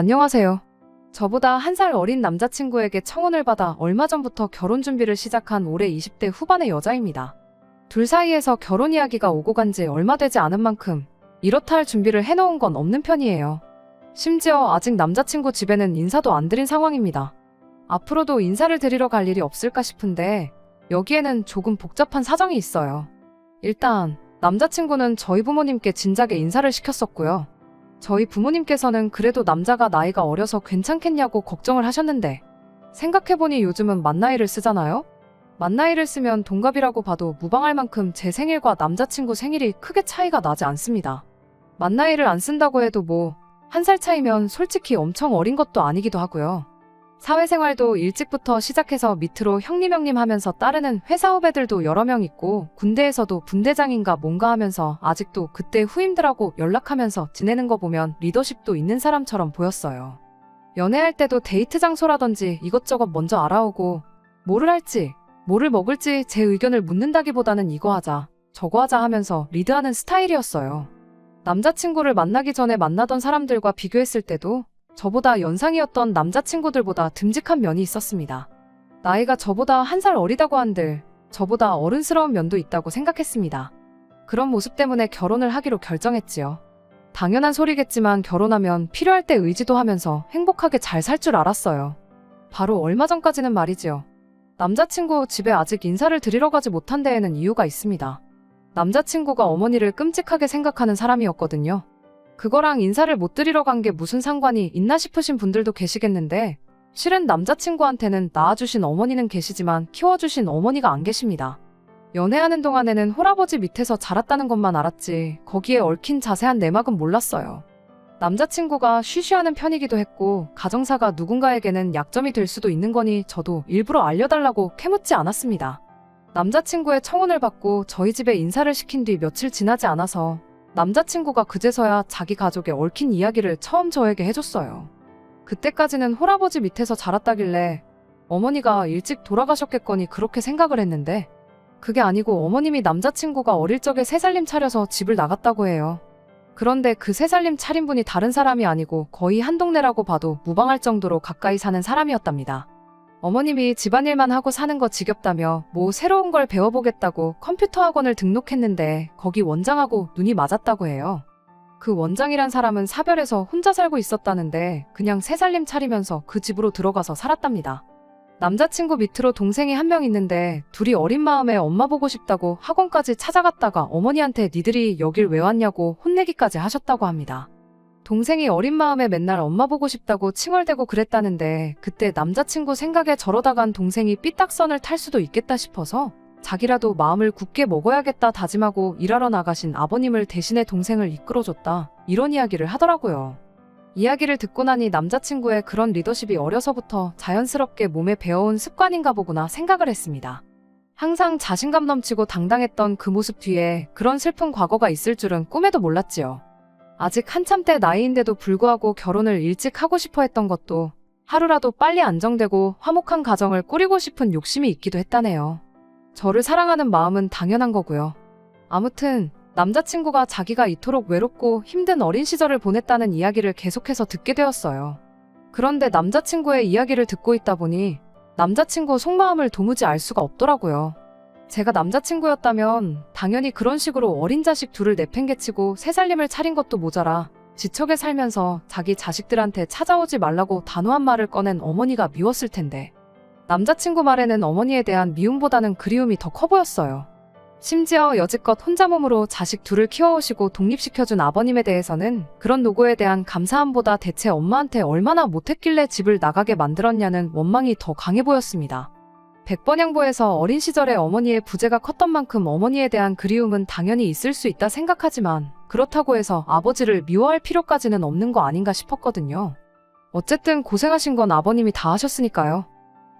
안녕하세요. 저보다 한 살 어린 남자친구에게 청혼을 받아 얼마 전부터 결혼 준비를 시작한 올해 20대 후반의 여자입니다. 둘 사이에서 결혼 이야기가 오고 간 지 얼마 되지 않은 만큼 이렇다 할 준비를 해놓은 건 없는 편이에요. 심지어 아직 남자친구 집에는 인사도 안 드린 상황입니다. 앞으로도 인사를 드리러 갈 일이 없을까 싶은데 여기에는 조금 복잡한 사정이 있어요. 일단 남자친구는 저희 부모님께 진작에 인사를 시켰었고요. 저희 부모님께서는 그래도 남자가 나이가 어려서 괜찮겠냐고 걱정을 하셨는데 생각해보니 요즘은 만나이를 쓰잖아요? 만나이를 쓰면 동갑이라고 봐도 무방할 만큼 제 생일과 남자친구 생일이 크게 차이가 나지 않습니다. 만나이를 안 쓴다고 해도 뭐 한 살 차이면 솔직히 엄청 어린 것도 아니기도 하고요. 사회생활도 일찍부터 시작해서 밑으로 형님 하면서 따르는 회사 후배들도 여러 명 있고 군대에서도 분대장인가 뭔가 하면서 아직도 그때 후임들하고 연락하면서 지내는 거 보면 리더십도 있는 사람처럼 보였어요. 연애할 때도 데이트 장소라든지 이것저것 먼저 알아오고 뭐를 할지 뭐를 먹을지 제 의견을 묻는다기보다는 이거 하자 저거 하자 하면서 리드하는 스타일이었어요. 남자친구를 만나기 전에 만나던 사람들과 비교했을 때도 저보다 연상이었던 남자친구들보다 듬직한 면이 있었습니다. 나이가 저보다 한 살 어리다고 한들 저보다 어른스러운 면도 있다고 생각했습니다. 그런 모습 때문에 결혼을 하기로 결정했지요. 당연한 소리겠지만 결혼하면 필요할 때 의지도 하면서 행복하게 잘 살 줄 알았어요. 바로 얼마 전까지는 말이지요. 남자친구 집에 아직 인사를 드리러 가지 못한 데에는 이유가 있습니다. 남자친구가 어머니를 끔찍하게 생각하는 사람이었거든요. 그거랑 인사를 못 드리러 간 게 무슨 상관이 있나 싶으신 분들도 계시겠는데 실은 남자친구한테는 낳아주신 어머니는 계시지만 키워주신 어머니가 안 계십니다. 연애하는 동안에는 홀아버지 밑에서 자랐다는 것만 알았지 거기에 얽힌 자세한 내막은 몰랐어요. 남자친구가 쉬쉬하는 편이기도 했고 가정사가 누군가에게는 약점이 될 수도 있는 거니 저도 일부러 알려달라고 캐묻지 않았습니다. 남자친구의 청혼을 받고 저희 집에 인사를 시킨 뒤 며칠 지나지 않아서 남자친구가 그제서야 자기 가족에 얽힌 이야기를 처음 저에게 해줬어요. 그때까지는 홀아버지 밑에서 자랐다길래 어머니가 일찍 돌아가셨겠거니 그렇게 생각을 했는데 그게 아니고 어머님이 남자친구가 어릴 적에 새살림 차려서 집을 나갔다고 해요. 그런데 그 새살림 차린 분이 다른 사람이 아니고 거의 한 동네라고 봐도 무방할 정도로 가까이 사는 사람이었답니다. 어머님이 집안일만 하고 사는 거 지겹다며 뭐 새로운 걸 배워보겠다고 컴퓨터 학원을 등록했는데 거기 원장하고 눈이 맞았다고 해요. 그 원장이란 사람은 사별해서 혼자 살고 있었다는데 그냥 새살림 차리면서 그 집으로 들어가서 살았답니다. 남자친구 밑으로 동생이 한 명 있는데 둘이 어린 마음에 엄마 보고 싶다고 학원까지 찾아갔다가 어머니한테 니들이 여길 왜 왔냐고 혼내기까지 하셨다고 합니다. 동생이 어린 마음에 맨날 엄마 보고 싶다고 칭얼대고 그랬다는데 그때 남자친구 생각에 저러다간 동생이 삐딱선을 탈 수도 있겠다 싶어서 자기라도 마음을 굳게 먹어야겠다 다짐하고 일하러 나가신 아버님을 대신해 동생을 이끌어줬다 이런 이야기를 하더라고요. 이야기를 듣고 나니 남자친구의 그런 리더십이 어려서부터 자연스럽게 몸에 배어온 습관인가 보구나 생각을 했습니다. 항상 자신감 넘치고 당당했던 그 모습 뒤에 그런 슬픈 과거가 있을 줄은 꿈에도 몰랐지요. 아직 한참 때 나이인데도 불구하고 결혼을 일찍 하고 싶어 했던 것도 하루라도 빨리 안정되고 화목한 가정을 꾸리고 싶은 욕심이 있기도 했다네요. 저를 사랑하는 마음은 당연한 거고요. 아무튼 남자친구가 자기가 이토록 외롭고 힘든 어린 시절을 보냈다는 이야기를 계속해서 듣게 되었어요. 그런데 남자친구의 이야기를 듣고 있다 보니 남자친구 속마음을 도무지 알 수가 없더라고요. 제가 남자친구였다면 당연히 그런 식으로 어린 자식 둘을 내팽개치고 새살림을 차린 것도 모자라 지척에 살면서 자기 자식들한테 찾아오지 말라고 단호한 말을 꺼낸 어머니가 미웠을 텐데 남자친구 말에는 어머니에 대한 미움보다는 그리움이 더 커 보였어요. 심지어 여지껏 혼자 몸으로 자식 둘을 키워오시고 독립시켜준 아버님에 대해서는 그런 노고에 대한 감사함보다 대체 엄마한테 얼마나 못했길래 집을 나가게 만들었냐는 원망이 더 강해 보였습니다. 백번양보해서 어린 시절에 어머니의 부재가 컸던 만큼 어머니에 대한 그리움은 당연히 있을 수 있다 생각하지만 그렇다고 해서 아버지를 미워할 필요까지는 없는 거 아닌가 싶었거든요. 어쨌든 고생하신 건 아버님이 다 하셨으니까요.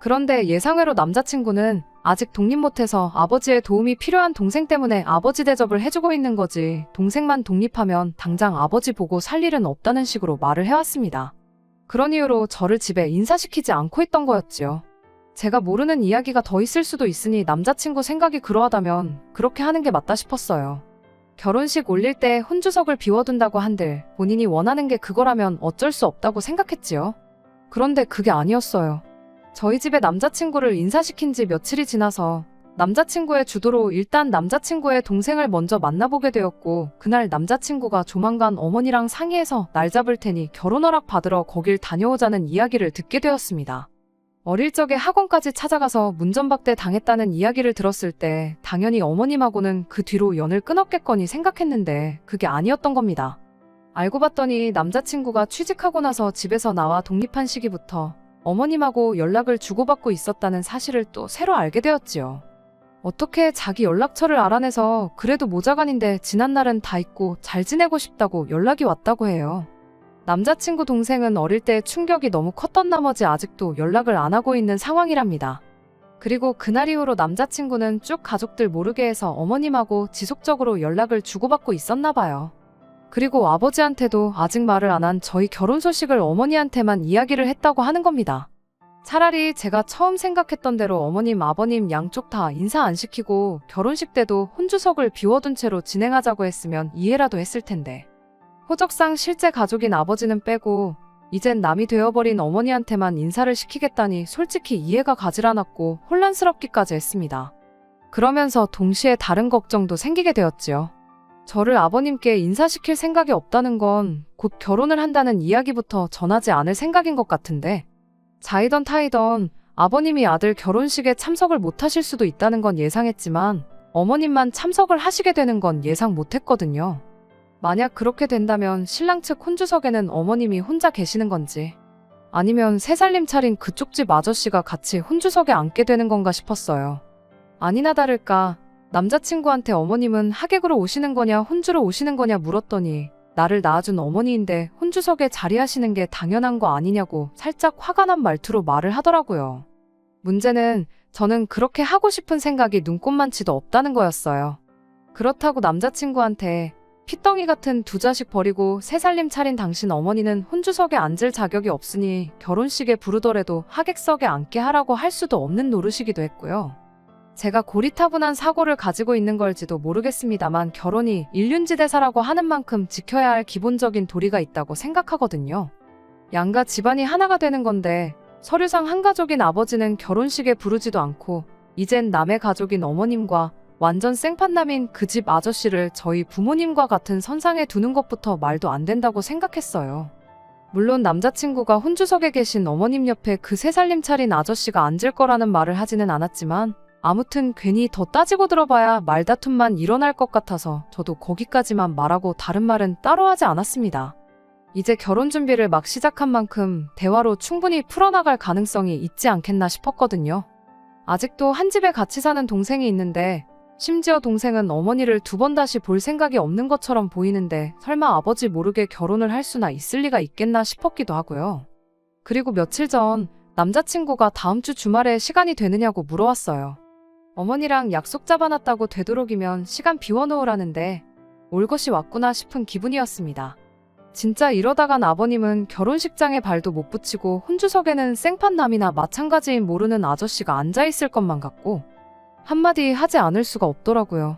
그런데 예상외로 남자친구는 아직 독립 못해서 아버지의 도움이 필요한 동생 때문에 아버지 대접을 해주고 있는 거지 동생만 독립하면 당장 아버지 보고 살 일은 없다는 식으로 말을 해왔습니다. 그런 이유로 저를 집에 인사시키지 않고 있던 거였지요. 제가 모르는 이야기가 더 있을 수도 있으니 남자친구 생각이 그러하다면 그렇게 하는 게 맞다 싶었어요. 결혼식 올릴 때 혼주석을 비워둔다고 한들 본인이 원하는 게 그거라면 어쩔 수 없다고 생각했지요. 그런데 그게 아니었어요. 저희 집에 남자친구를 인사시킨 지 며칠이 지나서 남자친구의 주도로 일단 남자친구의 동생을 먼저 만나보게 되었고, 그날 남자친구가 조만간 어머니랑 상의해서 날 잡을 테니 결혼 허락 받으러 거길 다녀오자는 이야기를 듣게 되었습니다. 어릴 적에 학원까지 찾아가서 문전박대 당했다는 이야기를 들었을 때 당연히 어머님하고는 그 뒤로 연을 끊었겠거니 생각했는데 그게 아니었던 겁니다. 알고 봤더니 남자친구가 취직하고 나서 집에서 나와 독립한 시기부터 어머님하고 연락을 주고받고 있었다는 사실을 또 새로 알게 되었지요. 어떻게 자기 연락처를 알아내서 그래도 모자간인데 지난날은 다 잊고 잘 지내고 싶다고 연락이 왔다고 해요. 남자친구 동생은 어릴 때 충격이 너무 컸던 나머지 아직도 연락을 안 하고 있는 상황이랍니다. 그리고 그날 이후로 남자친구는 쭉 가족들 모르게 해서 어머님하고 지속적으로 연락을 주고받고 있었나 봐요. 그리고 아버지한테도 아직 말을 안 한 저희 결혼 소식을 어머니한테만 이야기를 했다고 하는 겁니다. 차라리 제가 처음 생각했던 대로 어머님, 아버님 양쪽 다 인사 안 시키고 결혼식 때도 혼주석을 비워둔 채로 진행하자고 했으면 이해라도 했을 텐데. 호적상 실제 가족인 아버지는 빼고 이젠 남이 되어버린 어머니한테만 인사를 시키겠다니 솔직히 이해가 가질 않았고 혼란스럽기까지 했습니다. 그러면서 동시에 다른 걱정도 생기게 되었지요. 저를 아버님께 인사시킬 생각이 없다는 건 곧 결혼을 한다는 이야기부터 전하지 않을 생각인 것 같은데, 자이던 타이던 아버님이 아들 결혼식에 참석을 못하실 수도 있다는 건 예상했지만 어머님만 참석을 하시게 되는 건 예상 못했거든요. 만약 그렇게 된다면 신랑 측 혼주석에는 어머님이 혼자 계시는 건지, 아니면 새살림 차린 그쪽 집 아저씨가 같이 혼주석에 앉게 되는 건가 싶었어요. 아니나 다를까 남자친구한테 어머님은 하객으로 오시는 거냐 혼주로 오시는 거냐 물었더니 나를 낳아준 어머니인데 혼주석에 자리하시는 게 당연한 거 아니냐고 살짝 화가 난 말투로 말을 하더라고요. 문제는 저는 그렇게 하고 싶은 생각이 눈꼽만치도 없다는 거였어요. 그렇다고 남자친구한테 피덩이 같은 두 자식 버리고 새살림 차린 당신 어머니는 혼주석에 앉을 자격이 없으니 결혼식에 부르더라도 하객석에 앉게 하라고 할 수도 없는 노릇이기도 했고요. 제가 고리타분한 사고를 가지고 있는 걸지도 모르겠습니다만 결혼이 일륜지대사라고 하는 만큼 지켜야 할 기본적인 도리가 있다고 생각하거든요. 양가 집안이 하나가 되는 건데 서류상 한 가족인 아버지는 결혼식에 부르지도 않고 이젠 남의 가족인 어머님과 완전 생판남인 그 집 아저씨를 저희 부모님과 같은 선상에 두는 것부터 말도 안 된다고 생각했어요. 물론 남자친구가 혼주석에 계신 어머님 옆에 그 새살림 차린 아저씨가 앉을 거라는 말을 하지는 않았지만 아무튼 괜히 더 따지고 들어봐야 말다툼만 일어날 것 같아서 저도 거기까지만 말하고 다른 말은 따로 하지 않았습니다. 이제 결혼 준비를 막 시작한 만큼 대화로 충분히 풀어나갈 가능성이 있지 않겠나 싶었거든요. 아직도 한 집에 같이 사는 동생이 있는데 심지어 동생은 어머니를 두 번 다시 볼 생각이 없는 것처럼 보이는데 설마 아버지 모르게 결혼을 할 수나 있을 리가 있겠나 싶었기도 하고요. 그리고 며칠 전 남자친구가 다음 주 주말에 시간이 되느냐고 물어왔어요. 어머니랑 약속 잡아놨다고 되도록이면 시간 비워놓으라는데 올 것이 왔구나 싶은 기분이었습니다. 진짜 이러다간 아버님은 결혼식장에 발도 못 붙이고 혼주석에는 생판남이나 마찬가지인 모르는 아저씨가 앉아있을 것만 같고 한마디 하지 않을 수가 없더라고요.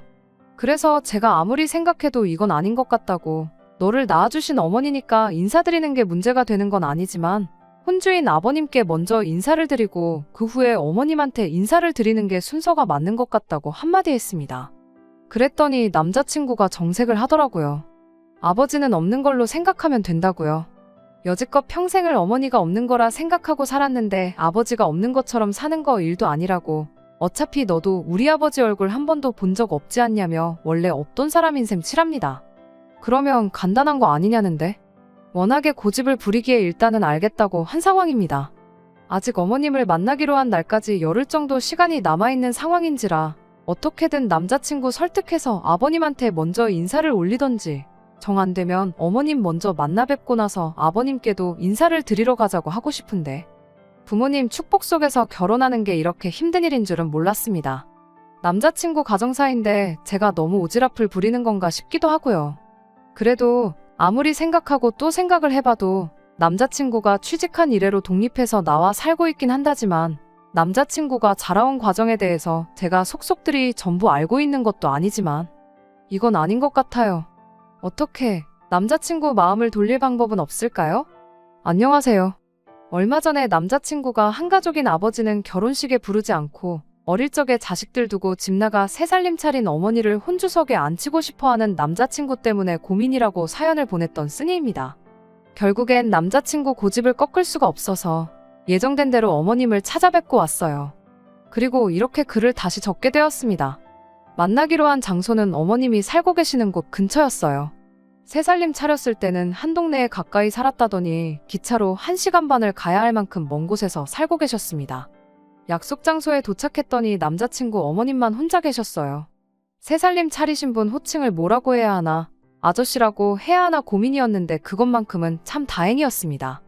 그래서 제가 아무리 생각해도 이건 아닌 것 같다고, 너를 낳아주신 어머니니까 인사드리는 게 문제가 되는 건 아니지만 혼주인 아버님께 먼저 인사를 드리고 그 후에 어머님한테 인사를 드리는 게 순서가 맞는 것 같다고 한마디 했습니다. 그랬더니 남자친구가 정색을 하더라고요. 아버지는 없는 걸로 생각하면 된다고요. 여지껏 평생을 어머니가 없는 거라 생각하고 살았는데 아버지가 없는 것처럼 사는 거 일도 아니라고, 어차피 너도 우리 아버지 얼굴 한 번도 본 적 없지 않냐며 원래 없던 사람인 셈 칠합니다. 그러면 간단한 거 아니냐는데? 워낙에 고집을 부리기에 일단은 알겠다고 한 상황입니다. 아직 어머님을 만나기로 한 날까지 열흘 정도 시간이 남아있는 상황인지라 어떻게든 남자친구 설득해서 아버님한테 먼저 인사를 올리던지, 정 안 되면 어머님 먼저 만나 뵙고 나서 아버님께도 인사를 드리러 가자고 하고 싶은데 부모님 축복 속에서 결혼하는 게 이렇게 힘든 일인 줄은 몰랐습니다. 남자친구 가정사인데 제가 너무 오지랖을 부리는 건가 싶기도 하고요. 그래도 아무리 생각하고 또 생각을 해봐도 남자친구가 취직한 이래로 독립해서 나와 살고 있긴 한다지만 남자친구가 자라온 과정에 대해서 제가 속속들이 전부 알고 있는 것도 아니지만 이건 아닌 것 같아요. 어떻게 남자친구 마음을 돌릴 방법은 없을까요? 안녕하세요. 얼마 전에 남자친구가 한가족인 아버지는 결혼식에 부르지 않고 어릴 적에 자식들 두고 집 나가 새 살림 차린 어머니를 혼주석에 앉히고 싶어하는 남자친구 때문에 고민이라고 사연을 보냈던 쓰니입니다. 결국엔 남자친구 고집을 꺾을 수가 없어서 예정된 대로 어머님을 찾아뵙고 왔어요. 그리고 이렇게 글을 다시 적게 되었습니다. 만나기로 한 장소는 어머님이 살고 계시는 곳 근처였어요. 새 살림 차렸을 때는 한 동네에 가까이 살았다더니 기차로 1시간 반을 가야 할 만큼 먼 곳에서 살고 계셨습니다. 약속 장소에 도착했더니 남자친구 어머님만 혼자 계셨어요. 새 살림 차리신 분 호칭을 뭐라고 해야 하나, 아저씨라고 해야 하나 고민이었는데 그것만큼은 참 다행이었습니다.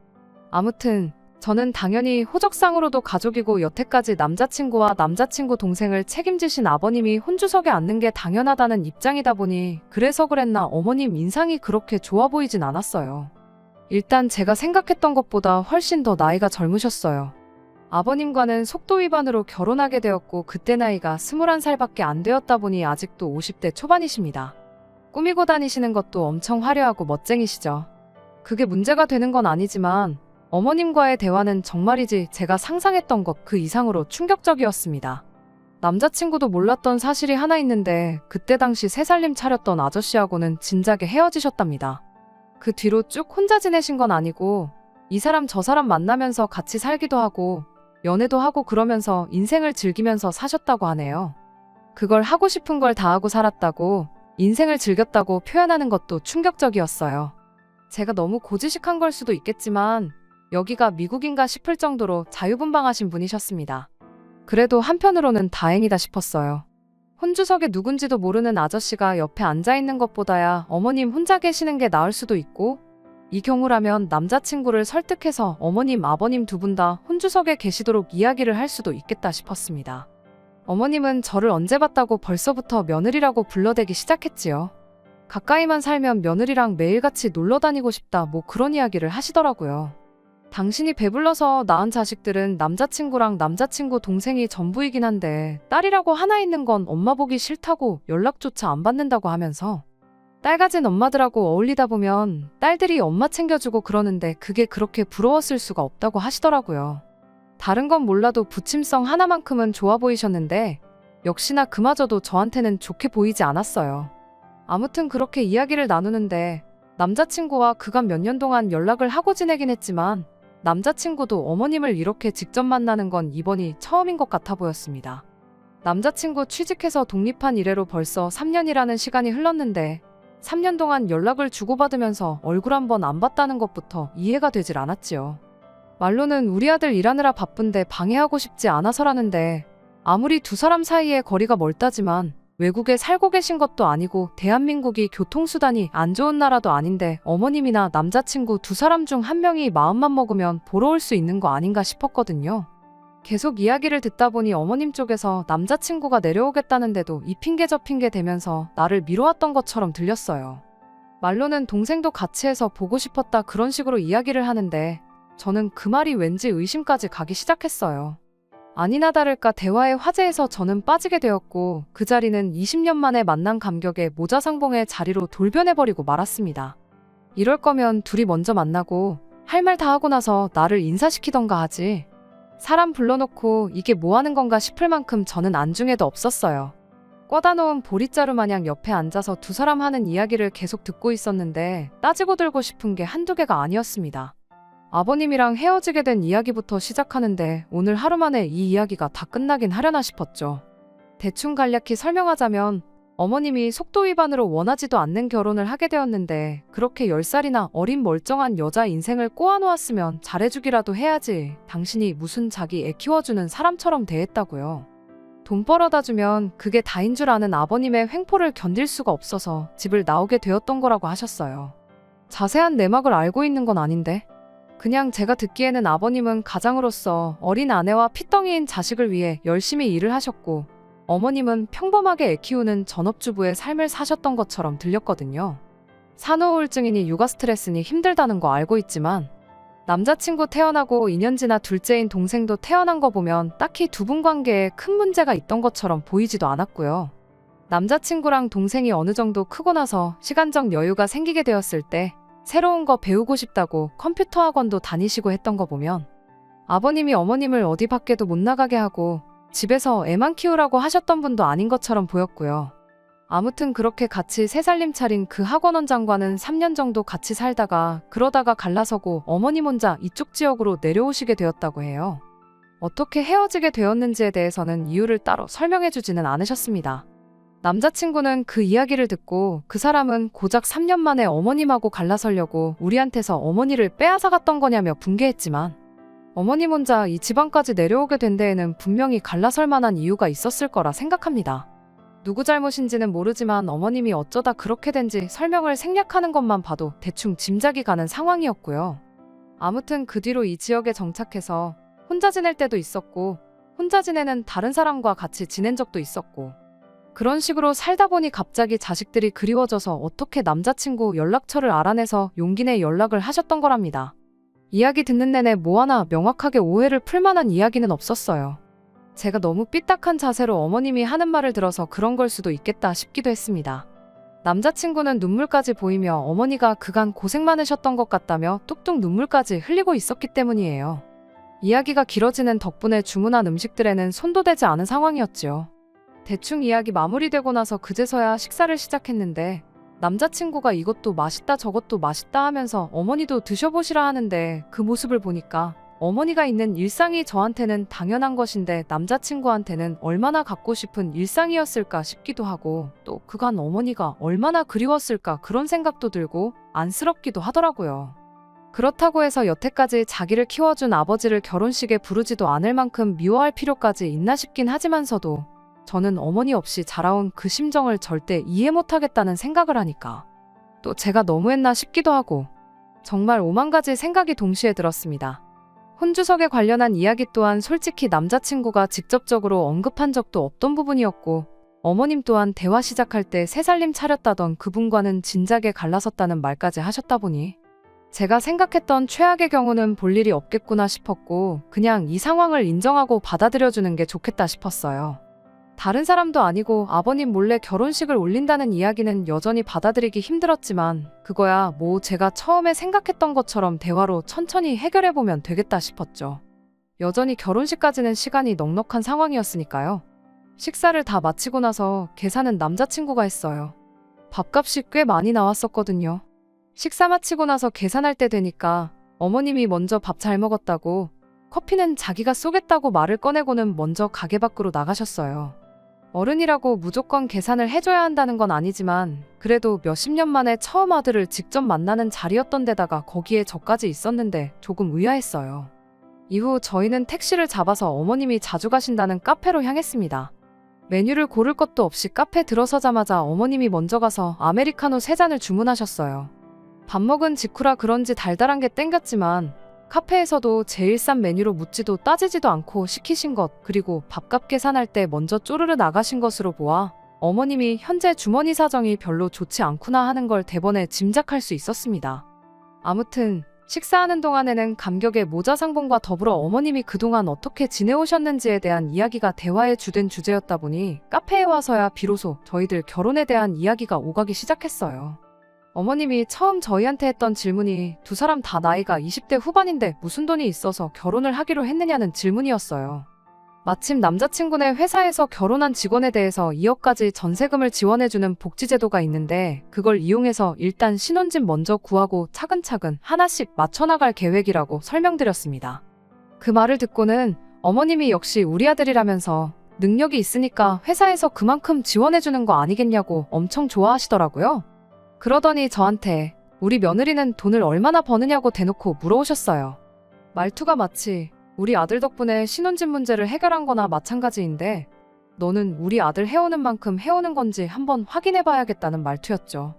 아무튼 저는 당연히 호적상으로도 가족이고 여태까지 남자친구와 남자친구 동생을 책임지신 아버님이 혼주석에 앉는 게 당연하다는 입장이다 보니 그래서 그랬나 어머님 인상이 그렇게 좋아 보이진 않았어요. 일단 제가 생각했던 것보다 훨씬 더 나이가 젊으셨어요. 아버님과는 속도 위반으로 결혼하게 되었고 그때 나이가 21살밖에 안 되었다 보니 아직도 50대 초반이십니다. 꾸미고 다니시는 것도 엄청 화려하고 멋쟁이시죠. 그게 문제가 되는 건 아니지만 어머님과의 대화는 정말이지 제가 상상했던 것 그 이상으로 충격적이었습니다. 남자친구도 몰랐던 사실이 하나 있는데 그때 당시 새 살림 차렸던 아저씨하고는 진작에 헤어지셨답니다. 그 뒤로 쭉 혼자 지내신 건 아니고 이 사람 저 사람 만나면서 같이 살기도 하고 연애도 하고 그러면서 인생을 즐기면서 사셨다고 하네요. 그걸 하고 싶은 걸 다 하고 살았다고 인생을 즐겼다고 표현하는 것도 충격적이었어요. 제가 너무 고지식한 걸 수도 있겠지만 여기가 미국인가 싶을 정도로 자유분방하신 분이셨습니다. 그래도 한편으로는 다행이다 싶었어요. 혼주석에 누군지도 모르는 아저씨가 옆에 앉아있는 것보다야 어머님 혼자 계시는 게 나을 수도 있고 이 경우라면 남자친구를 설득해서 어머님, 아버님 두 분 다 혼주석에 계시도록 이야기를 할 수도 있겠다 싶었습니다. 어머님은 저를 언제 봤다고 벌써부터 며느리라고 불러대기 시작했지요. 가까이만 살면 며느리랑 매일같이 놀러 다니고 싶다 뭐 그런 이야기를 하시더라고요. 당신이 배불러서 낳은 자식들은 남자친구랑 남자친구 동생이 전부이긴 한데 딸이라고 하나 있는 건 엄마 보기 싫다고 연락조차 안 받는다고 하면서 딸 가진 엄마들하고 어울리다 보면 딸들이 엄마 챙겨주고 그러는데 그게 그렇게 부러웠을 수가 없다고 하시더라고요. 다른 건 몰라도 부침성 하나만큼은 좋아 보이셨는데 역시나 그마저도 저한테는 좋게 보이지 않았어요. 아무튼 그렇게 이야기를 나누는데 남자친구와 그간 몇 년 동안 연락을 하고 지내긴 했지만 남자친구도 어머님을 이렇게 직접 만나는 건 이번이 처음인 것 같아 보였습니다. 남자친구 취직해서 독립한 이래로 벌써 3년이라는 시간이 흘렀는데 3년 동안 연락을 주고받으면서 얼굴 한 번 안 봤다는 것부터 이해가 되질 않았지요. 말로는 우리 아들 일하느라 바쁜데 방해하고 싶지 않아서라는데 아무리 두 사람 사이에 거리가 멀다지만 외국에 살고 계신 것도 아니고 대한민국이 교통수단이 안 좋은 나라도 아닌데 어머님이나 남자친구 두 사람 중 한 명이 마음만 먹으면 보러 올 수 있는 거 아닌가 싶었거든요. 계속 이야기를 듣다 보니 어머님 쪽에서 남자친구가 내려오겠다는데도 이 핑계 저 핑계 대면서 나를 미뤄왔던 것처럼 들렸어요. 말로는 동생도 같이 해서 보고 싶었다 그런 식으로 이야기를 하는데 저는 그 말이 왠지 의심까지 가기 시작했어요. 아니나 다를까 대화의 화제에서 저는 빠지게 되었고 그 자리는 20년 만에 만난 감격에 모자상봉의 자리로 돌변해버리고 말았습니다. 이럴 거면 둘이 먼저 만나고 할 말 다 하고 나서 나를 인사시키던가 하지. 사람 불러놓고 이게 뭐 하는 건가 싶을 만큼 저는 안중에도 없었어요. 꿔다 놓은 보릿자루 마냥 옆에 앉아서 두 사람 하는 이야기를 계속 듣고 있었는데 따지고 들고 싶은 게 한두 개가 아니었습니다. 아버님이랑 헤어지게 된 이야기부터 시작하는데 오늘 하루 만에 이 이야기가 다 끝나긴 하려나 싶었죠. 대충 간략히 설명하자면 어머님이 속도 위반으로 원하지도 않는 결혼을 하게 되었는데 그렇게 10살이나 어린 멀쩡한 여자 인생을 꼬아놓았으면 잘해주기라도 해야지 당신이 무슨 자기 애 키워주는 사람처럼 대했다고요. 돈 벌어다 주면 그게 다인 줄 아는 아버님의 횡포를 견딜 수가 없어서 집을 나오게 되었던 거라고 하셨어요. 자세한 내막을 알고 있는 건 아닌데 그냥 제가 듣기에는 아버님은 가장으로서 어린 아내와 핏덩이인 자식을 위해 열심히 일을 하셨고 어머님은 평범하게 애 키우는 전업주부의 삶을 사셨던 것처럼 들렸거든요. 산후우울증이니 육아 스트레스니 힘들다는 거 알고 있지만 남자친구 태어나고 2년 지나 둘째인 동생도 태어난 거 보면 딱히 두 분 관계에 큰 문제가 있던 것처럼 보이지도 않았고요. 남자친구랑 동생이 어느 정도 크고 나서 시간적 여유가 생기게 되었을 때 새로운 거 배우고 싶다고 컴퓨터 학원도 다니시고 했던 거 보면 아버님이 어머님을 어디 밖에도 못 나가게 하고 집에서 애만 키우라고 하셨던 분도 아닌 것처럼 보였고요. 아무튼 그렇게 같이 새 살림 차린 그 학원원장과는 3년 정도 같이 살다가 그러다가 갈라서고 어머님 혼자 이쪽 지역으로 내려오시게 되었다고 해요. 어떻게 헤어지게 되었는지에 대해서는 이유를 따로 설명해주지는 않으셨습니다. 남자친구는 그 이야기를 듣고 그 사람은 고작 3년 만에 어머님하고 갈라서려고 우리한테서 어머니를 빼앗아갔던 거냐며 분개했지만 어머님 혼자 이 지방까지 내려오게 된 데에는 분명히 갈라설 만한 이유가 있었을 거라 생각합니다. 누구 잘못인지는 모르지만 어머님이 어쩌다 그렇게 된지 설명을 생략하는 것만 봐도 대충 짐작이 가는 상황이었고요. 아무튼 그 뒤로 이 지역에 정착해서 혼자 지낼 때도 있었고 혼자 지내는 다른 사람과 같이 지낸 적도 있었고 그런 식으로 살다 보니 갑자기 자식들이 그리워져서 어떻게 남자친구 연락처를 알아내서 용기 내 연락을 하셨던 거랍니다. 이야기 듣는 내내 뭐 하나 명확하게 오해를 풀 만한 이야기는 없었어요. 제가 너무 삐딱한 자세로 어머님이 하는 말을 들어서 그런 걸 수도 있겠다 싶기도 했습니다. 남자친구는 눈물까지 보이며 어머니가 그간 고생 많으셨던 것 같다며 뚝뚝 눈물까지 흘리고 있었기 때문이에요. 이야기가 길어지는 덕분에 주문한 음식들에는 손도 대지 않은 상황이었지요. 대충 이야기 마무리되고 나서 그제서야 식사를 시작했는데 남자친구가 이것도 맛있다 저것도 맛있다 하면서 어머니도 드셔보시라 하는데 그 모습을 보니까 어머니가 있는 일상이 저한테는 당연한 것인데 남자친구한테는 얼마나 갖고 싶은 일상이었을까 싶기도 하고 또 그간 어머니가 얼마나 그리웠을까 그런 생각도 들고 안쓰럽기도 하더라고요. 그렇다고 해서 여태까지 자기를 키워준 아버지를 결혼식에 부르지도 않을 만큼 미워할 필요까지 있나 싶긴 하지만서도 저는 어머니 없이 자라온 그 심정을 절대 이해 못하겠다는 생각을 하니까 또 제가 너무했나 싶기도 하고 정말 오만 가지 생각이 동시에 들었습니다. 혼주석에 관련한 이야기 또한 솔직히 남자친구가 직접적으로 언급한 적도 없던 부분이었고 어머님 또한 대화 시작할 때 새살림 차렸다던 그분과는 진작에 갈라섰다는 말까지 하셨다 보니 제가 생각했던 최악의 경우는 볼 일이 없겠구나 싶었고 그냥 이 상황을 인정하고 받아들여주는 게 좋겠다 싶었어요. 다른 사람도 아니고 아버님 몰래 결혼식을 올린다는 이야기는 여전히 받아들이기 힘들었지만 그거야 뭐 제가 처음에 생각했던 것처럼 대화로 천천히 해결해보면 되겠다 싶었죠. 여전히 결혼식까지는 시간이 넉넉한 상황이었으니까요. 식사를 다 마치고 나서 계산은 남자친구가 했어요. 밥값이 꽤 많이 나왔었거든요. 식사 마치고 나서 계산할 때 되니까 어머님이 먼저 밥 잘 먹었다고 커피는 자기가 쏘겠다고 말을 꺼내고는 먼저 가게 밖으로 나가셨어요. 어른이라고 무조건 계산을 해줘야 한다는 건 아니지만 그래도 몇십 년 만에 처음 아들을 직접 만나는 자리였던 데다가 거기에 저까지 있었는데 조금 의아했어요. 이후 저희는 택시를 잡아서 어머님이 자주 가신다는 카페로 향했습니다. 메뉴를 고를 것도 없이 카페 들어서자마자 어머님이 먼저 가서 아메리카노 3잔을 주문하셨어요. 밥 먹은 직후라 그런지 달달한 게 땡겼지만 카페에서도 제일 싼 메뉴로 묻지도 따지지도 않고 시키신 것 그리고 밥값 계산할 때 먼저 쪼르르 나가신 것으로 보아 어머님이 현재 주머니 사정이 별로 좋지 않구나 하는 걸 대번에 짐작할 수 있었습니다. 아무튼 식사하는 동안에는 감격의 모자 상봉과 더불어 어머님이 그동안 어떻게 지내오셨는지에 대한 이야기가 대화의 주된 주제였다 보니 카페에 와서야 비로소 저희들 결혼에 대한 이야기가 오가기 시작했어요. 어머님이 처음 저희한테 했던 질문이 두 사람 다 나이가 20대 후반인데 무슨 돈이 있어서 결혼을 하기로 했느냐는 질문이었어요. 마침 남자친구네 회사에서 결혼한 직원에 대해서 2억까지 전세금을 지원해주는 복지제도가 있는데 그걸 이용해서 일단 신혼집 먼저 구하고 차근차근 하나씩 맞춰나갈 계획이라고 설명드렸습니다. 그 말을 듣고는 어머님이 역시 우리 아들이라면서 능력이 있으니까 회사에서 그만큼 지원해주는 거 아니겠냐고 엄청 좋아하시더라고요. 그러더니 저한테 우리 며느리는 돈을 얼마나 버느냐고 대놓고 물어오셨어요. 말투가 마치 우리 아들 덕분에 신혼집 문제를 해결한 거나 마찬가지인데 너는 우리 아들 해오는 만큼 해오는 건지 한번 확인해봐야겠다는 말투였죠.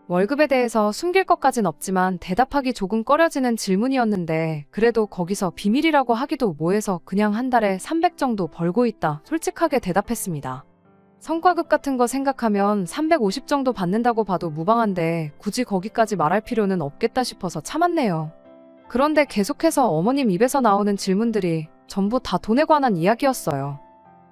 월급에 대해서 숨길 것까진 없지만 대답하기 조금 꺼려지는 질문이었는데 그래도 거기서 비밀이라고 하기도 뭐해서 그냥 한 달에 300 정도 벌고 있다 솔직하게 대답했습니다. 성과급 같은 거 생각하면 350 정도 받는다고 봐도 무방한데 굳이 거기까지 말할 필요는 없겠다 싶어서 참았네요. 그런데 계속해서 어머님 입에서 나오는 질문들이 전부 다 돈에 관한 이야기였어요.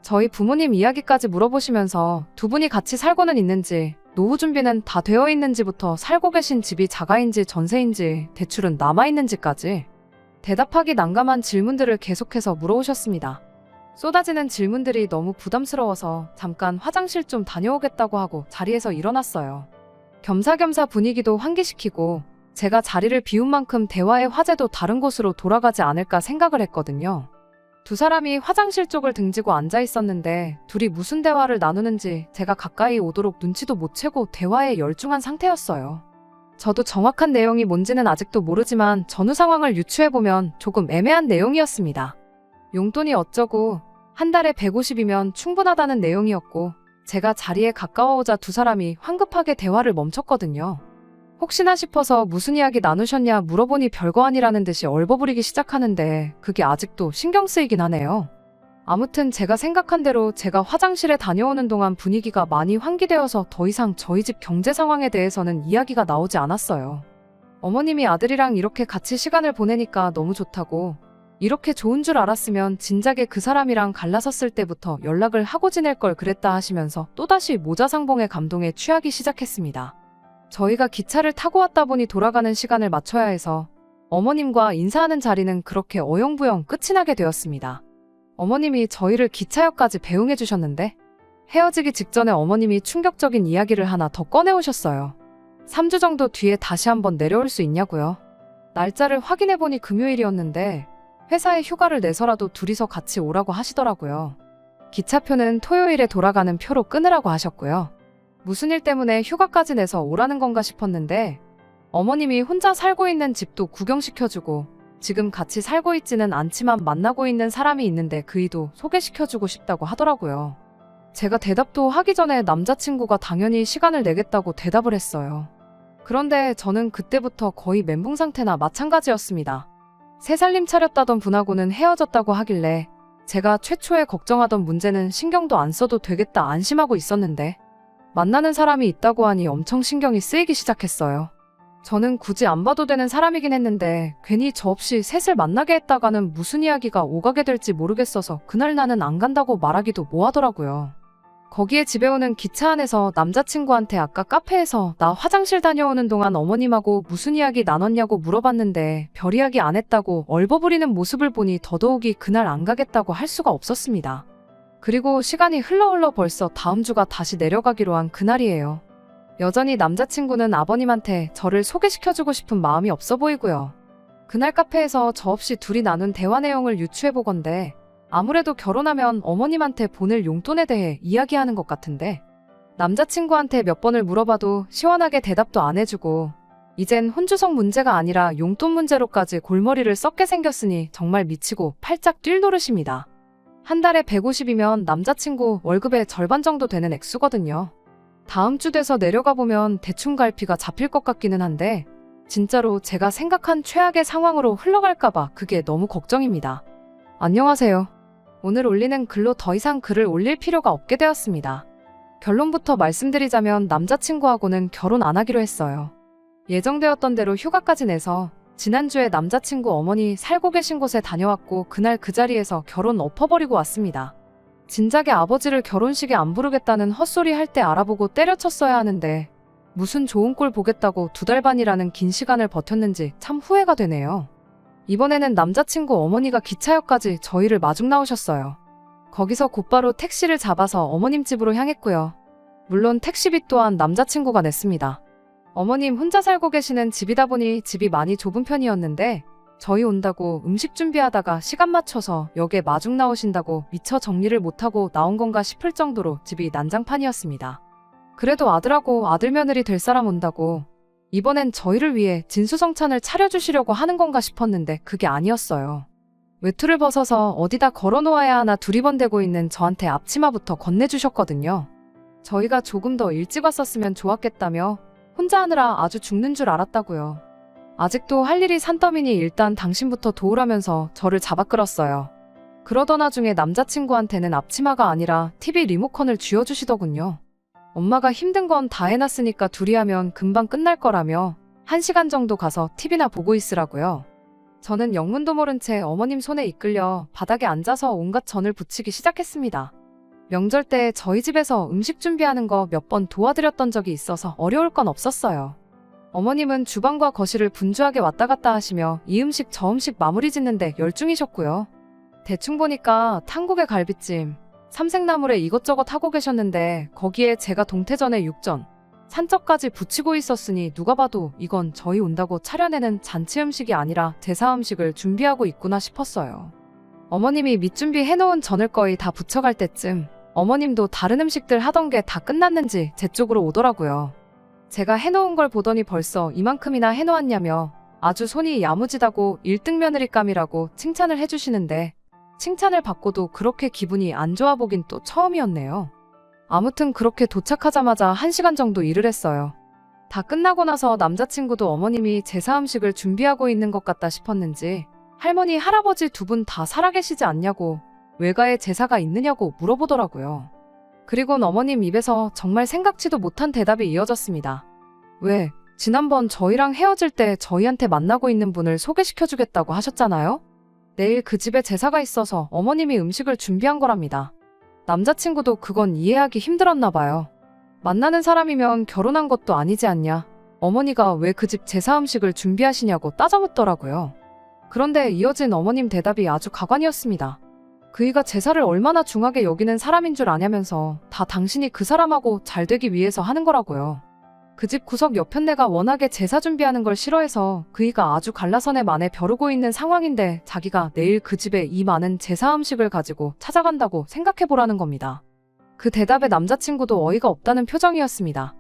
저희 부모님 이야기까지 물어보시면서 두 분이 같이 살고는 있는지, 노후 준비는 다 되어 있는지부터 살고 계신 집이 자가인지 전세인지, 대출은 남아있는지까지 대답하기 난감한 질문들을 계속해서 물어오셨습니다. 쏟아지는 질문들이 너무 부담스러워서 잠깐 화장실 좀 다녀오겠다고 하고 자리에서 일어났어요. 겸사겸사 분위기도 환기시키고 제가 자리를 비운 만큼 대화의 화제도 다른 곳으로 돌아가지 않을까 생각을 했거든요. 두 사람이 화장실 쪽을 등지고 앉아 있었는데 둘이 무슨 대화를 나누는지 제가 가까이 오도록 눈치도 못 채고 대화에 열중한 상태였어요. 저도 정확한 내용이 뭔지는 아직도 모르지만 전후 상황을 유추해보면 조금 애매한 내용이었습니다. 용돈이 어쩌고 한 달에 150이면 충분하다는 내용이었고 제가 자리에 가까워오자 두 사람이 황급하게 대화를 멈췄거든요. 혹시나 싶어서 무슨 이야기 나누셨냐 물어보니 별거 아니라는 듯이 얼버무리기 시작하는데 그게 아직도 신경 쓰이긴 하네요. 아무튼 제가 생각한 대로 제가 화장실에 다녀오는 동안 분위기가 많이 환기되어서 더 이상 저희 집 경제 상황에 대해서는 이야기가 나오지 않았어요. 어머님이 아들이랑 이렇게 같이 시간을 보내니까 너무 좋다고, 이렇게 좋은 줄 알았으면 진작에 그 사람이랑 갈라섰을 때부터 연락을 하고 지낼 걸 그랬다 하시면서 또다시 모자상봉의 감동에 취하기 시작했습니다. 저희가 기차를 타고 왔다 보니 돌아가는 시간을 맞춰야 해서 어머님과 인사하는 자리는 그렇게 어영부영 끝이 나게 되었습니다. 어머님이 저희를 기차역까지 배웅해 주셨는데 헤어지기 직전에 어머님이 충격적인 이야기를 하나 더 꺼내오셨어요. 3주 정도 뒤에 다시 한번 내려올 수 있냐고요. 날짜를 확인해보니 금요일이었는데 회사에 휴가를 내서라도 둘이서 같이 오라고 하시더라고요. 기차표는 토요일에 돌아가는 표로 끊으라고 하셨고요. 무슨 일 때문에 휴가까지 내서 오라는 건가 싶었는데 어머님이 혼자 살고 있는 집도 구경시켜주고 지금 같이 살고 있지는 않지만 만나고 있는 사람이 있는데 그이도 소개시켜주고 싶다고 하더라고요. 제가 대답도 하기 전에 남자친구가 당연히 시간을 내겠다고 대답을 했어요. 그런데 저는 그때부터 거의 멘붕 상태나 마찬가지였습니다. 새 살림 차렸다던 분하고는 헤어졌다고 하길래 제가 최초에 걱정하던 문제는 신경도 안 써도 되겠다 안심하고 있었는데 만나는 사람이 있다고 하니 엄청 신경이 쓰이기 시작했어요. 저는 굳이 안 봐도 되는 사람이긴 했는데 괜히 저 없이 셋을 만나게 했다가는 무슨 이야기가 오가게 될지 모르겠어서 그날 나는 안 간다고 말하기도 뭐하더라고요. 거기에 집에 오는 기차 안에서 남자친구한테 아까 카페에서 나 화장실 다녀오는 동안 어머님하고 무슨 이야기 나눴냐고 물어봤는데 별 이야기 안 했다고 얼버무리는 모습을 보니 더더욱이 그날 안 가겠다고 할 수가 없었습니다. 그리고 시간이 흘러 벌써 다음 주가 다시 내려가기로 한 그날이에요. 여전히 남자친구는 아버님한테 저를 소개시켜주고 싶은 마음이 없어 보이고요. 그날 카페에서 저 없이 둘이 나눈 대화 내용을 유추해보건대 아무래도 결혼하면 어머님한테 보낼 용돈에 대해 이야기하는 것 같은데 남자친구한테 몇 번을 물어봐도 시원하게 대답도 안 해주고 이젠 혼주성 문제가 아니라 용돈 문제로까지 골머리를 썩게 생겼으니 정말 미치고 팔짝 뛸 노릇입니다. 한 달에 150이면 남자친구 월급의 절반 정도 되는 액수거든요. 다음 주 돼서 내려가 보면 대충 갈피가 잡힐 것 같기는 한데 진짜로 제가 생각한 최악의 상황으로 흘러갈까봐 그게 너무 걱정입니다. 안녕하세요. 오늘 올리는 글로 더 이상 글을 올릴 필요가 없게 되었습니다. 결론부터 말씀드리자면 남자친구하고는 결혼 안 하기로 했어요. 예정되었던 대로 휴가까지 내서 지난주에 남자친구 어머니 살고 계신 곳에 다녀왔고 그날 그 자리에서 결혼 엎어버리고 왔습니다. 진작에 아버지를 결혼식에 안 부르겠다는 헛소리 할 때 알아보고 때려쳤어야 하는데 무슨 좋은 꼴 보겠다고 2달 반이라는 긴 시간을 버텼는지 참 후회가 되네요. 이번에는 남자친구 어머니가 기차역까지 저희를 마중 나오셨어요. 거기서 곧바로 택시를 잡아서 어머님 집으로 향했고요. 물론 택시비 또한 남자친구가 냈습니다. 어머님 혼자 살고 계시는 집이다 보니 집이 많이 좁은 편이었는데 저희 온다고 음식 준비하다가 시간 맞춰서 역에 마중 나오신다고 미처 정리를 못하고 나온 건가 싶을 정도로 집이 난장판이었습니다. 그래도 아들하고 아들 며느리 될 사람 온다고 이번엔 저희를 위해 진수성찬을 차려주시려고 하는 건가 싶었는데 그게 아니었어요. 외투를 벗어서 어디다 걸어놓아야 하나 두리번대고 있는 저한테 앞치마부터 건네주셨거든요. 저희가 조금 더 일찍 왔었으면 좋았겠다며 혼자 하느라 아주 죽는 줄 알았다고요. 아직도 할 일이 산더미니 일단 당신부터 도우라면서 저를 잡아 끌었어요. 그러던 와중에 남자친구한테는 앞치마가 아니라 TV 리모컨을 쥐어주시더군요. 엄마가 힘든 건 다 해놨으니까 둘이 하면 금방 끝날 거라며 1시간 정도 가서 TV나 보고 있으라고요. 저는 영문도 모른 채 어머님 손에 이끌려 바닥에 앉아서 온갖 전을 부치기 시작했습니다. 명절 때 저희 집에서 음식 준비하는 거 몇 번 도와드렸던 적이 있어서 어려울 건 없었어요. 어머님은 주방과 거실을 분주하게 왔다 갔다 하시며 이 음식 저 음식 마무리 짓는데 열중이셨고요. 대충 보니까 탕국에 갈비찜, 삼색나물에 이것저것 하고 계셨는데 거기에 제가 동태전에 육전, 산적까지 붙이고 있었으니 누가 봐도 이건 저희 온다고 차려내는 잔치 음식이 아니라 제사 음식을 준비하고 있구나 싶었어요. 어머님이 밑준비 해놓은 전을 거의 다 부쳐갈 때쯤 어머님도 다른 음식들 하던 게 다 끝났는지 제 쪽으로 오더라고요. 제가 해놓은 걸 보더니 벌써 이만큼이나 해놓았냐며 아주 손이 야무지다고 1등 며느리감이라고 칭찬을 해주시는데 칭찬을 받고도 그렇게 기분이 안 좋아 보긴 또 처음이었네요. 아무튼 그렇게 도착하자마자 1시간 정도 일을 했어요. 다 끝나고 나서 남자친구도 어머님이 제사 음식을 준비하고 있는 것 같다 싶었는지 할머니, 할아버지 두 분 다 살아계시지 않냐고 외가에 제사가 있느냐고 물어보더라고요. 그리곤 어머님 입에서 정말 생각지도 못한 대답이 이어졌습니다. 왜? 지난번 저희랑 헤어질 때 저희한테 만나고 있는 분을 소개시켜주겠다고 하셨잖아요? 내일 그 집에 제사가 있어서 어머님이 음식을 준비한 거랍니다. 남자친구도 그건 이해하기 힘들었나 봐요. 만나는 사람이면 결혼한 것도 아니지 않냐? 어머니가 왜 그 집 제사 음식을 준비하시냐고 따져묻더라고요. 그런데 이어진 어머님 대답이 아주 가관이었습니다. 그이가 제사를 얼마나 중하게 여기는 사람인 줄 아냐면서 다 당신이 그 사람하고 잘 되기 위해서 하는 거라고요. 그 집 구석 옆편네가 워낙에 제사 준비하는 걸 싫어해서 그이가 아주 갈라선에 만에 벼르고 있는 상황인데 자기가 내일 그 집에 이 많은 제사 음식을 가지고 찾아간다고 생각해보라는 겁니다. 그 대답에 남자친구도 어이가 없다는 표정이었습니다.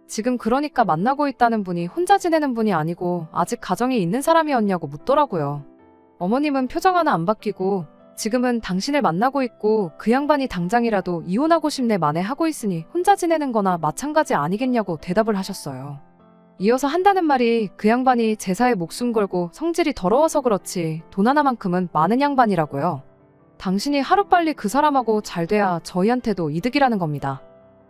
지금 그러니까 만나고 있다는 분이 혼자 지내는 분이 아니고 아직 가정이 있는 사람이었냐고 묻더라고요. 어머님은 표정 하나 안 바뀌고 지금은 당신을 만나고 있고 그 양반이 당장이라도 이혼하고 싶네 만에 하고 있으니 혼자 지내는 거나 마찬가지 아니겠냐고 대답을 하셨어요. 이어서 한다는 말이 그 양반이 제사에 목숨 걸고 성질이 더러워서 그렇지 돈 하나만큼은 많은 양반이라고요. 당신이 하루빨리 그 사람하고 잘 돼야 저희한테도 이득이라는 겁니다.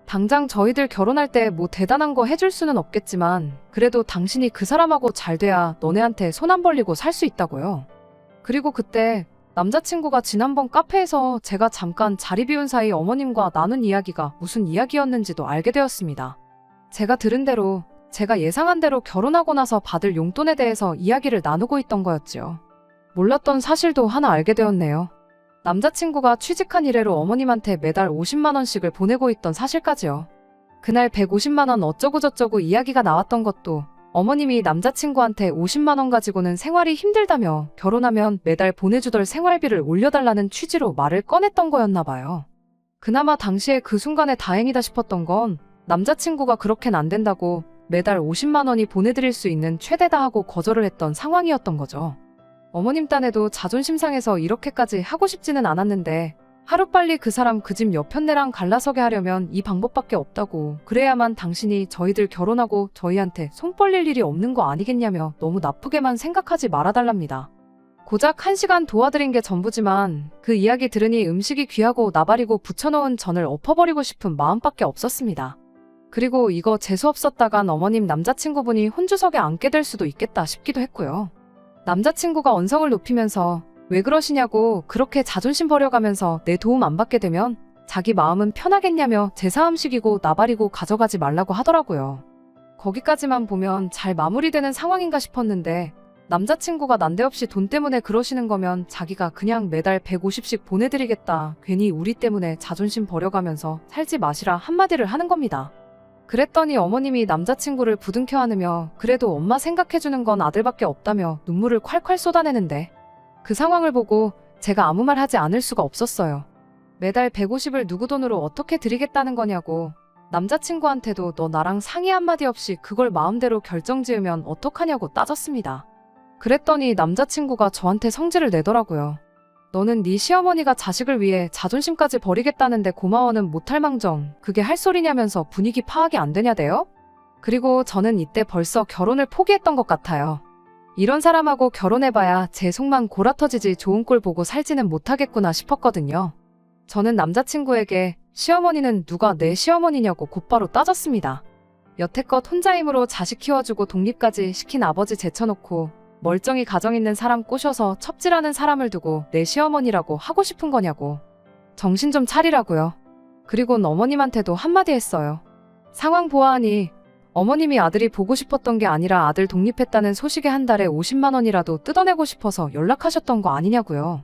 당장 저희들 결혼할 때 뭐 대단한 거 해줄 수는 없겠지만 그래도 당신이 그 사람하고 잘 돼야 너네한테 손 안 벌리고 살 수 있다고요. 그리고 그때 남자친구가 지난번 카페에서 제가 잠깐 자리 비운 사이 어머님과 나눈 이야기가 무슨 이야기였는지도 알게 되었습니다. 제가 들은 대로 제가 예상한 대로 결혼하고 나서 받을 용돈에 대해서 이야기를 나누고 있던 거였지요. 몰랐던 사실도 하나 알게 되었네요. 남자친구가 취직한 이래로 어머님한테 매달 50만 원씩을 보내고 있던 사실까지요. 그날 150만 원 어쩌고저쩌고 이야기가 나왔던 것도 어머님이 남자친구한테 50만 원 가지고는 생활이 힘들다며 결혼하면 매달 보내주던 생활비를 올려달라는 취지로 말을 꺼냈던 거였나 봐요. 그나마 당시에 그 순간에 다행이다 싶었던 건 남자친구가 그렇게는 안 된다고 매달 50만 원이 보내드릴 수 있는 최대다 하고 거절을 했던 상황이었던 거죠. 어머님 딴에도 자존심 상해서 이렇게까지 하고 싶지는 않았는데 하루빨리 그 사람 그 집 옆편네랑 갈라서게 하려면 이 방법밖에 없다고 그래야만 당신이 저희들 결혼하고 저희한테 손 벌릴 일이 없는 거 아니겠냐며 너무 나쁘게만 생각하지 말아달랍니다. 고작 1시간 도와드린 게 전부지만 그 이야기 들으니 음식이 귀하고 나발이고 부쳐놓은 전을 엎어버리고 싶은 마음밖에 없었습니다. 그리고 이거 재수없었다간 어머님 남자친구분이 혼주석에 앉게 될 수도 있겠다 싶기도 했고요. 남자친구가 언성을 높이면서 왜 그러시냐고 그렇게 자존심 버려가면서 내 도움 안 받게 되면 자기 마음은 편하겠냐며 제사 음식이고 나발이고 가져가지 말라고 하더라고요. 거기까지만 보면 잘 마무리되는 상황인가 싶었는데 남자친구가 난데없이 돈 때문에 그러시는 거면 자기가 그냥 매달 150씩 보내드리겠다. 괜히 우리 때문에 자존심 버려가면서 살지 마시라 한마디를 하는 겁니다. 그랬더니 어머님이 남자친구를 부둥켜 안으며 그래도 엄마 생각해주는 건 아들밖에 없다며 눈물을 콸콸 쏟아내는데 그 상황을 보고 제가 아무 말 하지 않을 수가 없었어요. 매달 150을 누구 돈으로 어떻게 드리겠다는 거냐고 남자친구한테도 너 나랑 상의 한마디 없이 그걸 마음대로 결정지으면 어떡하냐고 따졌습니다. 그랬더니 남자친구가 저한테 성질을 내더라고요. 너는 네 시어머니가 자식을 위해 자존심까지 버리겠다는데 고마워는 못할 망정 그게 할 소리냐면서 분위기 파악이 안 되냐대요? 그리고 저는 이때 벌써 결혼을 포기했던 것 같아요. 이런 사람하고 결혼해봐야 제 속만 골아터지지 좋은 꼴 보고 살지는 못하겠구나 싶었거든요. 저는 남자친구에게 시어머니는 누가 내 시어머니냐고 곧바로 따졌습니다. 여태껏 혼자 힘으로 자식 키워주고 독립까지 시킨 아버지 제쳐놓고 멀쩡히 가정 있는 사람 꼬셔서 첩질하는 사람을 두고 내 시어머니라고 하고 싶은 거냐고. 정신 좀 차리라고요. 그리곤 어머님한테도 한마디 했어요. 상황 보아하니 어머님이 아들이 보고 싶었던 게 아니라 아들 독립했다는 소식에 한 달에 50만 원이라도 뜯어내고 싶어서 연락하셨던 거 아니냐고요.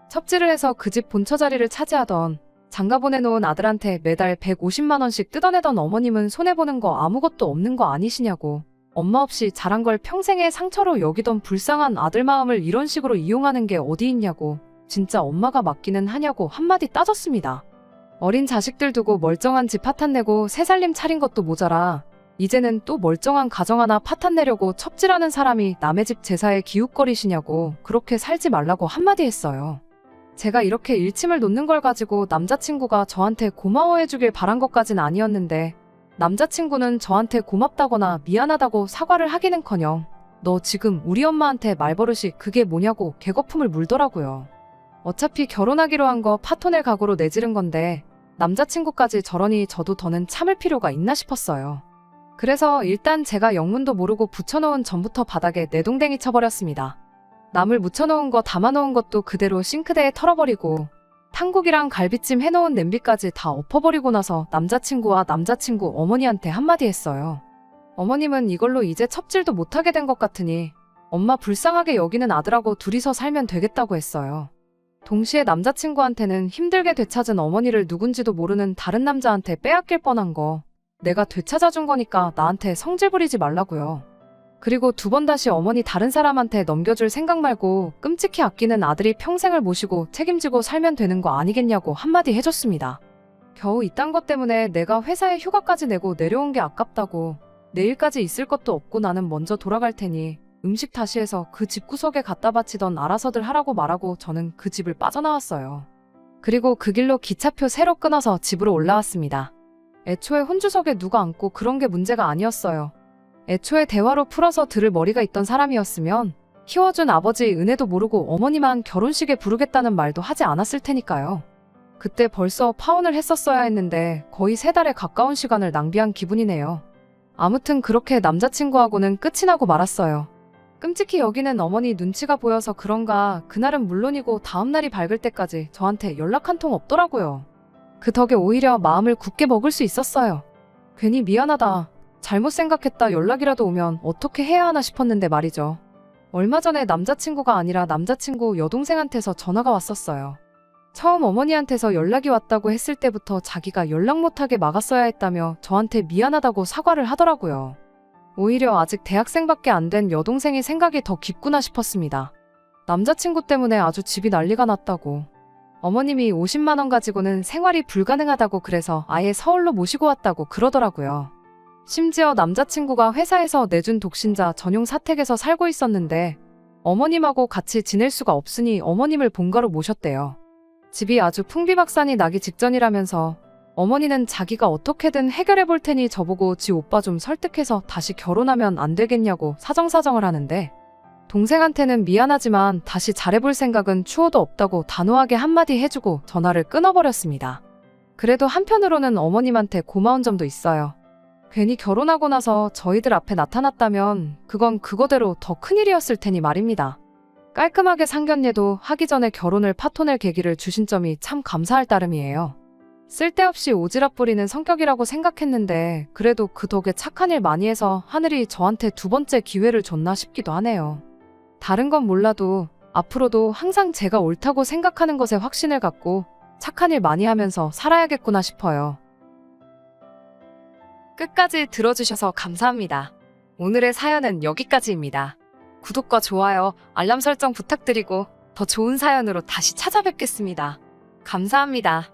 첩지를 해서 그 집 본처 자리를 차지하던 장가 보내놓은 아들한테 매달 150만 원씩 뜯어내던 어머님은 손해보는 거 아무것도 없는 거 아니시냐고. 엄마 없이 자란 걸 평생의 상처로 여기던 불쌍한 아들 마음을 이런 식으로 이용하는 게 어디 있냐고. 진짜 엄마가 맞기는 하냐고 한마디 따졌습니다. 어린 자식들 두고 멀쩡한 집 파탄 내고 새 살림 차린 것도 모자라 이제는 또 멀쩡한 가정 하나 파탄 내려고 첩질하는 사람이 남의 집 제사에 기웃거리시냐고 그렇게 살지 말라고 한마디 했어요. 제가 이렇게 일침을 놓는 걸 가지고 남자친구가 저한테 고마워해주길 바란 것까진 아니었는데 남자친구는 저한테 고맙다거나 미안하다고 사과를 하기는커녕 너 지금 우리 엄마한테 말버릇이 그게 뭐냐고 개거품을 물더라고요. 어차피 결혼하기로 한 거 파토낼 각오로 내지른 건데 남자친구까지 저러니 저도 더는 참을 필요가 있나 싶었어요. 그래서 일단 제가 영문도 모르고 붙여놓은 전부터 바닥에 내동댕이 쳐버렸습니다. 나물 묻혀놓은 거 담아놓은 것도 그대로 싱크대에 털어버리고 탕국이랑 갈비찜 해놓은 냄비까지 다 엎어버리고 나서 남자친구와 남자친구 어머니한테 한마디 했어요. 어머님은 이걸로 이제 첩질도 못하게 된 것 같으니 엄마 불쌍하게 여기는 아들하고 둘이서 살면 되겠다고 했어요. 동시에 남자친구한테는 힘들게 되찾은 어머니를 누군지도 모르는 다른 남자한테 빼앗길 뻔한 거 내가 되찾아준 거니까 나한테 성질 부리지 말라고요. 그리고 두 번 다시 어머니 다른 사람한테 넘겨줄 생각 말고 끔찍히 아끼는 아들이 평생을 모시고 책임지고 살면 되는 거 아니겠냐고 한마디 해줬습니다. 겨우 이딴 것 때문에 내가 회사에 휴가까지 내고 내려온 게 아깝다고 내일까지 있을 것도 없고 나는 먼저 돌아갈 테니 음식 다시 해서 그 집구석에 갖다 바치던 알아서들 하라고 말하고 저는 그 집을 빠져나왔어요. 그리고 그 길로 기차표 새로 끊어서 집으로 올라왔습니다. 애초에 혼주석에 누가 앉고 그런 게 문제가 아니었어요. 애초에 대화로 풀어서 들을 머리가 있던 사람이었으면 키워준 아버지 은혜도 모르고 어머니만 결혼식에 부르겠다는 말도 하지 않았을 테니까요. 그때 벌써 파혼을 했었어야 했는데 거의 3달에 가까운 시간을 낭비한 기분이네요. 아무튼 그렇게 남자친구하고는 끝이 나고 말았어요. 끔찍히 여기는 어머니 눈치가 보여서 그런가 그날은 물론이고 다음날이 밝을 때까지 저한테 연락 한 통 없더라고요. 그 덕에 오히려 마음을 굳게 먹을 수 있었어요. 괜히 미안하다. 잘못 생각했다 연락이라도 오면 어떻게 해야 하나 싶었는데 말이죠. 얼마 전에 남자친구가 아니라 남자친구 여동생한테서 전화가 왔었어요. 처음 어머니한테서 연락이 왔다고 했을 때부터 자기가 연락 못하게 막았어야 했다며 저한테 미안하다고 사과를 하더라고요. 오히려 아직 대학생밖에 안 된 여동생이 생각이 더 깊구나 싶었습니다. 남자친구 때문에 아주 집이 난리가 났다고. 어머님이 50만 원 가지고는 생활이 불가능하다고 그래서 아예 서울로 모시고 왔다고 그러더라고요. 심지어 남자친구가 회사에서 내준 독신자 전용 사택에서 살고 있었는데 어머님하고 같이 지낼 수가 없으니 어머님을 본가로 모셨대요. 집이 아주 풍비박산이 나기 직전이라면서 어머니는 자기가 어떻게든 해결해 볼 테니 저보고 지 오빠 좀 설득해서 다시 결혼하면 안 되겠냐고 사정사정을 하는데 동생한테는 미안하지만 다시 잘해볼 생각은 추호도 없다고 단호하게 한마디 해주고 전화를 끊어버렸습니다. 그래도 한편으로는 어머님한테 고마운 점도 있어요. 괜히 결혼하고 나서 저희들 앞에 나타났다면 그건 그거대로 더 큰일이었을 테니 말입니다. 깔끔하게 상견례도 하기 전에 결혼을 파토낼 계기를 주신 점이 참 감사할 따름이에요. 쓸데없이 오지랖 부리는 성격이라고 생각했는데 그래도 그 덕에 착한 일 많이 해서 하늘이 저한테 2번째 기회를 줬나 싶기도 하네요. 다른 건 몰라도 앞으로도 항상 제가 옳다고 생각하는 것에 확신을 갖고 착한 일 많이 하면서 살아야겠구나 싶어요. 끝까지 들어주셔서 감사합니다. 오늘의 사연은 여기까지입니다. 구독과 좋아요, 알람 설정 부탁드리고 더 좋은 사연으로 다시 찾아뵙겠습니다. 감사합니다.